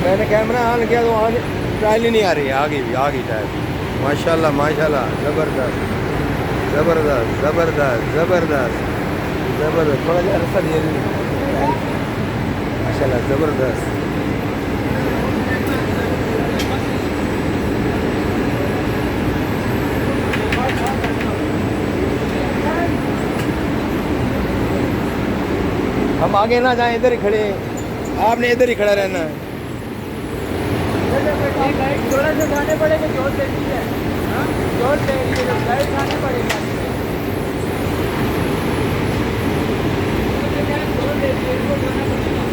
मैंने camera on किया तो ऑन ट्रायल ही नहीं आ रही है। आ गई टायर। माशाल्लाह माशाल्लाह, ज़बरदस्त ज़बरदस्त ज़बरदस्त ज़बरदस्त ज़बरदस्त। थोड़ा सा रास्ता दिए माशाल्लाह, ज़बरदस्त। हम आगे ना जाएं, इधर ही खड़े हैं। आपने इधर ही खड़ा रहना है। थोड़ा सा खाने पड़ेंगे, जोर देती है, जोर दे रही है, गाइड खाने पड़ेगा। जोर देती है, इसको खाना पड़ेगा।